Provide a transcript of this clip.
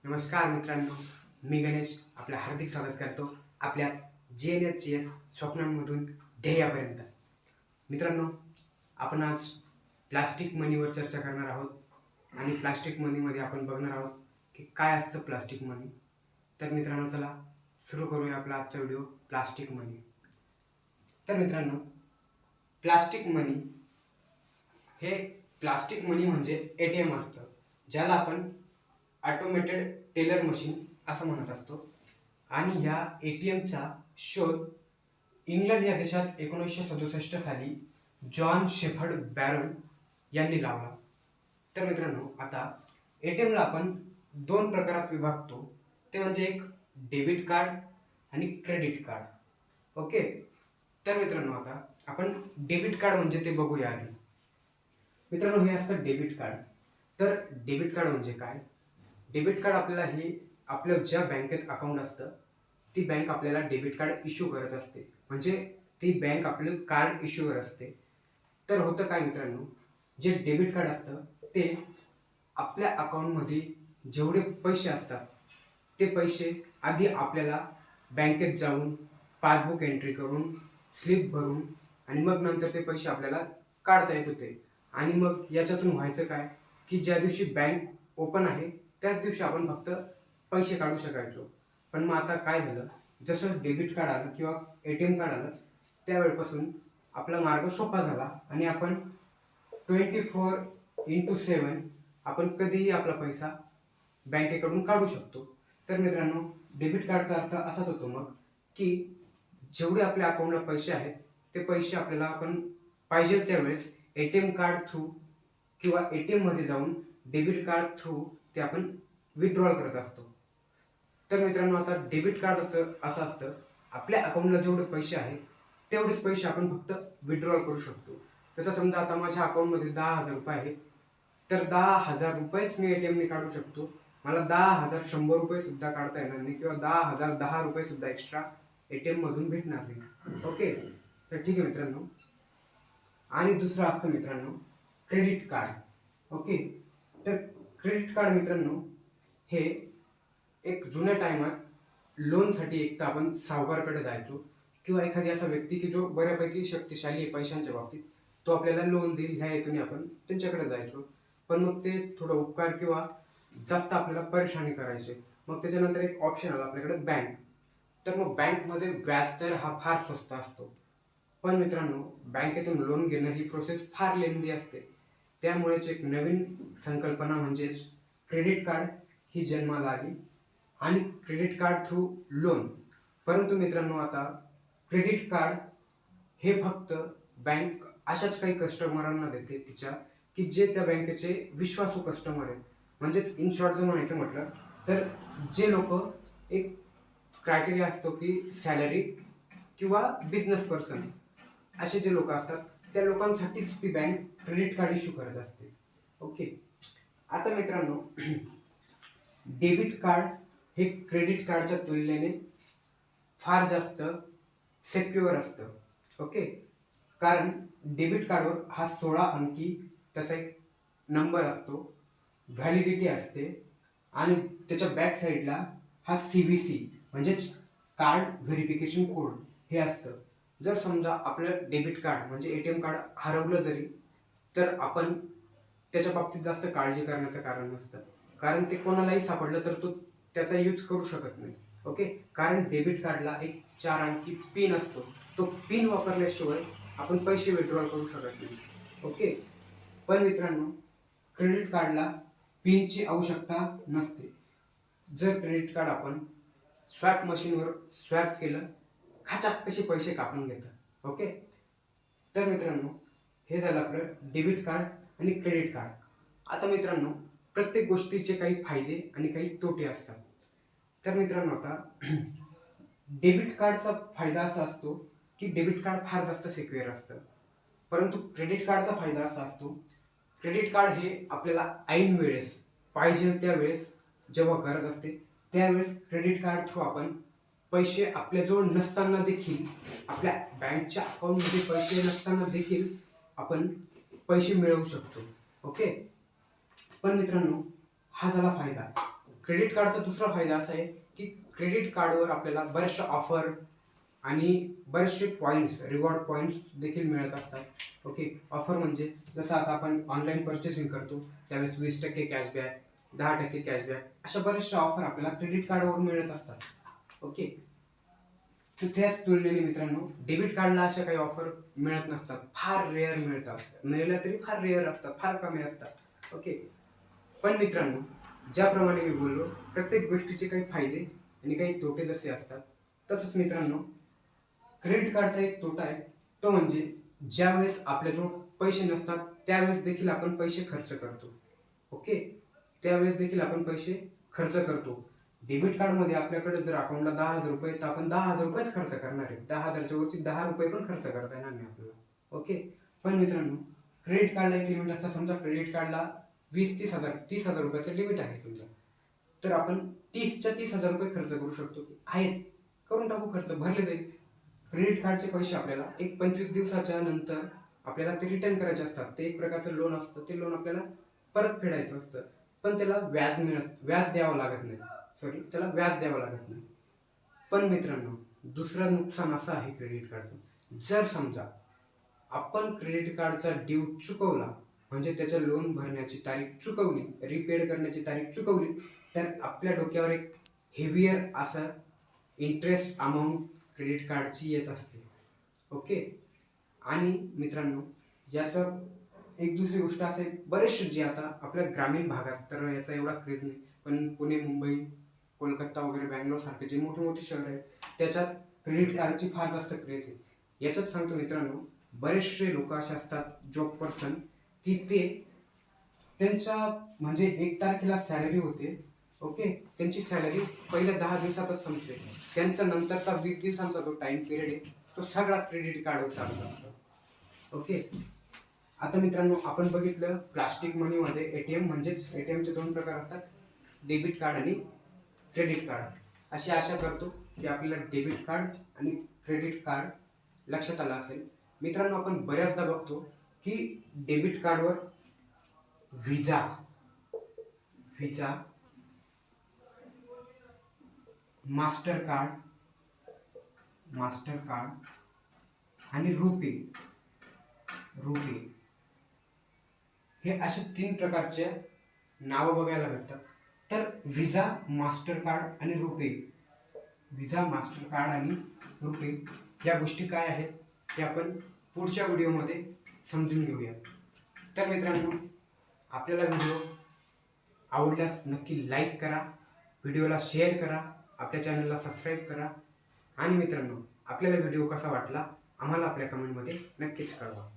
नमस्कार मित्रांनो, मी गणेश आपलं हार्दिक स्वागत करतो आपल्या JNHGS स्वप्नांमधून ध्येयापर्यंत. मित्रांनो, आपण आज प्लास्टिक मनीवर चर्चा करणार आहोत आणि प्लास्टिक मनीमध्ये आपण बघणार आहोत की काय असतं प्लास्टिक मनी. तर मित्रांनो, चला सुरू करूया आपला आजचा व्हिडिओ प्लास्टिक मनी. तर मित्रांनो, प्लास्टिक मनी म्हणजे ATM असतं, ज्याला आपण ऑटोमेटेड टेलर मशीन असं म्हणत असतो. आणि ह्या ATMचा शोध इंग्लंड या देशात 1967 साली जॉन शेफर्ड बॅरन यांनी लावला. तर मित्रांनो, आता ATMला आपण दोन प्रकारात विभागतो, ते म्हणजे एक डेबिट कार्ड आणि क्रेडिट कार्ड. ओके. तर मित्रांनो, आता आपण डेबिट कार्ड म्हणजे ते बघूया आधी. मित्रांनो, हे असतं डेबिट कार्ड. तर डेबिट कार्ड म्हणजे काय? डेबिट कार्ड आपल्याला हे आपलं ज्या बँकेत अकाउंट असतं ती बँक आपल्याला डेबिट कार्ड इश्यू करत असते, म्हणजे ती बँक आपलं कार्ड इश्यू करत असते. तर होतं काय मित्रांनो, जे डेबिट कार्ड असतं ते आपल्या अकाउंटमध्ये जेवढे पैसे असतात ते पैसे आधी आपल्याला बँकेत जाऊन पासबुक एंट्री करून स्लिप भरून आणि मग नंतर ते पैसे आपल्याला काढता येत होते. आणि मग याच्यातून व्हायचं काय की ज्या दिवशी बँक ओपन आहे त्याच दिवशी आपण फक्त पैसे काढू शकायचो. पण मग आता काय झालं, जसं डेबिट कार्ड आलं किंवा ATM कार्ड आलं त्यावेळेपासून आपला मार्ग सोपा झाला आणि आपण 24/7 आपण कधीही आपला पैसा बँकेकडून काढू शकतो. तर मित्रांनो, डेबिट कार्डचा अर्थ असाच होतो मग की जेवढे आपल्या अकाउंटला पैसे आहेत ते पैसे आपल्याला आपण पाहिजे त्यावेळेस ATM कार्ड थ्रू किंवा ATMमध्ये जाऊन डेबिट कार्ड थ्रू ते आपण विथड्रॉल करत असतो. तर मित्रांनो, आता डेबिट कार्डचं असं असतं, आपल्या अकाउंटला जेवढे पैसे आहेत तेवढेच पैसे आपण फक्त विथड्रॉल करू शकतो. तसं समजा आता माझ्या अकाउंटमध्ये 10,000 रुपये आहेत, तर 10,000 रुपयेच मी ATMने काढू शकतो. मला 10,100 रुपये सुद्धा काढता येणार नाही किंवा 10,010 रुपये सुद्धा एक्स्ट्रा ATMमधून भेटणार नाही. ओके. तर ठीक आहे मित्रांनो. आणि दुसरं असतं मित्रांनो क्रेडिट कार्ड. ओके. तर क्रेडिट कार्ड मित्रांनो हे एक जुन्या टायमात लोनसाठी एक तर आपण सावकारकडे जायचो किंवा एखादी असा व्यक्ती की जो बऱ्यापैकी शक्तिशाली आहे पैशांच्या बाबतीत, तो आपल्याला लोन देईल ह्या हेतूने आपण त्यांच्याकडे जायचो. पण मग ते थोडं उपकार किंवा जास्त आपल्याला परेशानी करायचे. मग त्याच्यानंतर एक ऑप्शन आला आपल्याकडे बँक. तर मग बँकमध्ये व्याजदर हा फार स्वस्त असतो. पण मित्रांनो, बँकेतून लोन घेणं ही प्रोसेस फार लेंदी असते. त्यामुळेच एक नवीन संकल्पना म्हणजेच क्रेडिट कार्ड ही जन्माला आली आणि क्रेडिट कार्ड थ्रू लोन. परंतु मित्रांनो, आता क्रेडिट कार्ड हे फक्त बँक अशाच काही कस्टमरांना देते तिच्या की जे त्या बँकेचे विश्वासू कस्टमर आहेत. म्हणजेच इन शॉर्ट जर म्हणायचं म्हटलं तर जे लोक एक क्रायटेरिया असतो की सॅलरी किंवा बिझनेस पर्सन असे जे लोक असतात त्या लोकांसाठीच ती बँक क्रेडिट कार्ड इश्यू करत असते. ओके. आता मित्रांनो, डेबिट कार्ड हे क्रेडिट कार्डच्या तुलनेने फार जास्त सेक्युअर असतं. ओके. कारण डेबिट कार्डवर हा 16 अंकी त्याचा एक नंबर असतो, व्हॅलिडिटी असते आणि त्याच्या बॅक साईडला हा CVC म्हणजेच कार्ड व्हेरिफिकेशन कोड हे असतं. जर समजा आपलं डेबिट कार्ड म्हणजे ATM कार्ड हरवलं जरी तर आपण त्याच्या बाबतीत जास्त काळजी करण्याचं कारण नसतं, कारण ते कोणालाही सापडलं तर तो त्याचा यूज करू शकत नाही. ओके. कारण डेबिट कार्डला एक 4 अंकी पिन असतो, तो पिन वापरल्याशिवाय आपण पैसे विथड्रॉल करू शकत नाही. ओके. पण मित्रांनो, क्रेडिट कार्डला पिनची आवश्यकता नसते. जर क्रेडिट कार्ड आपण स्वॅप मशीनवर स्वॅप केलं, खाचाक कसे पैसे कापून घेतं. ओके. तर मित्रांनो, हे झालं आपलं डेबिट कार्ड आणि क्रेडिट कार्ड. आता मित्रांनो, प्रत्येक गोष्टीचे काही फायदे आणि काही तोटे असतात. तर मित्रांनो, आता डेबिट कार्डचा फायदा असा असतो की डेबिट कार्ड फार जास्त सिक्युअर असतं. परंतु क्रेडिट कार्डचा फायदा असा असतो, क्रेडिट कार्ड हे आपल्याला ऐन वेळेस पाहिजे त्यावेळेस जेव्हा गरज असते त्यावेळेस क्रेडिट कार्ड थ्रू आपण पैसे आपल्याजवळ नसताना देखील, आपल्या बँकच्या अकाउंटमध्ये पैसे नसताना देखील आपण पैसे मिळवू शकतो. ओके. पण मित्रांनो, हा झाला फायदा. क्रेडिट कार्डचा दुसरा फायदा असा आहे की क्रेडिट कार्डवर आपल्याला बऱ्याचशा ऑफर आणि बरेचसे पॉईंट्स, रिवॉर्ड पॉईंट्स देखील मिळत असतात. ओके, ऑफर म्हणजे जसं आता आपण ऑनलाईन परचेसिंग करतो त्यावेळेस 20% कॅशबॅक, 10% कॅशबॅक, अशा बऱ्याचशा ऑफर आपल्याला क्रेडिट कार्डवर मिळत असतात. ओके, तर त्याच तुलनेने मित्रांनो डेबिट कार्डला अशा काही ऑफर मिळत नसतात, फार रेअर मिळतात, मिळाल्या तरी फार रेअर असतात, फार कमी असतात. ओके, पण मित्रांनो ज्याप्रमाणे मी बोललो प्रत्येक गोष्टीचे काही फायदे आणि काही तोटे जसे असतात, तसंच मित्रांनो क्रेडिट कार्डचा एक तोटा आहे, तो म्हणजे ज्यावेळेस आपल्याजवळ पैसे नसतात त्यावेळेस देखील आपण पैसे खर्च करतो. ओके, त्यावेळेस देखील आपण पैसे खर्च करतो. डेबिट कार्डमध्ये आपल्याकडे जर अकाउंटला 10,000 रुपये तर आपण 10,000 रुपयेच खर्च करणार आहे. 10,000च्या वरची 10 रुपये पण खर्च करता येणार नाही आपल्याला. ओके, पण मित्रांनो क्रेडिट कार्डला एक लिमिट असतं. समजा क्रेडिट कार्डला 30,000 रुपयाचं लिमिट आहे समजा, तर आपण 30,000 रुपये खर्च करू शकतो. आहेत, करून टाकू, खर्च भरले जाईल. क्रेडिट कार्डचे पैसे आपल्याला एक 25 दिवसाच्या नंतर आपल्याला ते रिटर्न करायचे असतात. ते एक प्रकारचं लोन असतं, ते लोन आपल्याला परत फेडायचं असतं, पण त्याला व्याज द्यावं लागत नाही. त्याला व्याज द्यावं लागत नाही. पण मित्रांनो दुसरं नुकसान असं आहे क्रेडिट कार्डचं, जर समजा आपण क्रेडिट कार्डचा ड्यू चुकवला, म्हणजे त्याचं लोन भरण्याची तारीख चुकवली, रिपेड करण्याची तारीख चुकवली, तर आपल्या डोक्यावर एक हेवियर असा इंटरेस्ट अमाऊंट क्रेडिट कार्डची येत असते. ओके, आणि मित्रांनो याचं एक दुसरी गोष्ट असं आहे, बरेचसे जे आता आपल्या ग्रामीण भागात तर याचा एवढा क्रेज नाही, पण पुणे, मुंबई, कोलकाता वगैरे, बँगलोर सारखे जे मोठे मोठे शहर आहेत त्याच्यात क्रेडिट कार्डची फार जास्त क्रेज आहे. याच्यात सांगतो मित्रांनो, बरेचसे लोक असे असतात जॉब पर्सन की ते त्यांच्या म्हणजे 1 तारखेला सॅलरी होते. ओके, त्यांची सॅलरी पहिल्या 10 दिवसातच संपते. त्यांचा नंतरचा 20 दिवसांचा जो टाइम पिरियड आहे तो सगळा क्रेडिट कार्डवर चालत असतो. ओके, आता मित्रांनो आपण बघितलं प्लास्टिक मनीमध्ये एटीएम म्हणजेच एटीएमचे 2 प्रकार असतात, डेबिट कार्ड आणि क्रेडिट कार्ड. अशी आशा करतो की आपल्याला डेबिट कार्ड आणि क्रेडिट कार्ड लक्षात आलं असेल. मित्रांनो आपण बऱ्याचदा बघतो की डेबिट कार्डवर व्हिसा, मास्टर कार्ड आणि रुपे हे असे 3 प्रकारचे नावं बघायला भेटतात. तर व्हिसा, मास्टर कार्ड आणि रुपे या गोष्टी काय आहेत ते आपण पुढच्या व्हिडिओमध्ये समजून घेऊया. तर मित्रांनो आपल्याला व्हिडिओ आवडल्यास नक्की लाईक करा, व्हिडिओला शेअर करा, आपल्या चॅनलला सबस्क्राईब करा, आणि मित्रांनो आपल्याला व्हिडिओ कसा वाटला आम्हाला आपल्या कमेंटमध्ये नक्कीच कळवा.